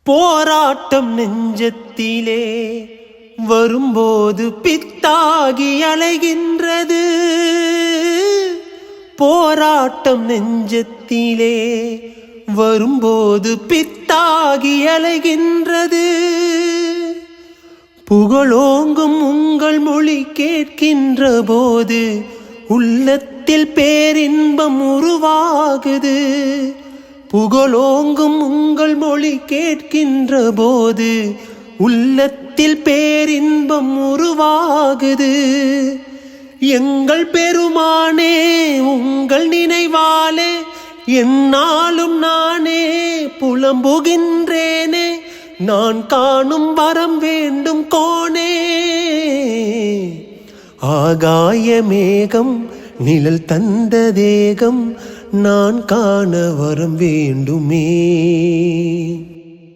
போராட்டம் நெஞ்சத்திலே வரும்போது பித்தாகி அலைகின்றது. போராட்டம் நெஞ்சத்திலே வரும்போது பித்தாகி அலைகின்றது. புகழோங்கும் உங்கள் மொழி கேட்கின்ற போது உள்ளத்தில் பேரின்பம் உருவாகுது. புகழோங்கும் உங்கள் மொழி கேட்கின்ற போது உள்ளத்தில் பேரின்பம் உருவாகுது. எங்கள் பெருமானே உங்கள் நினைவாலே என்னாலும் நானே புலம்புகின்றேனே. நான் காணும் வரம் வேண்டும் கோனே. ஆகாய மேகம் நிழல் தந்த தேகம் நான் காண வரம் வேண்டுமே.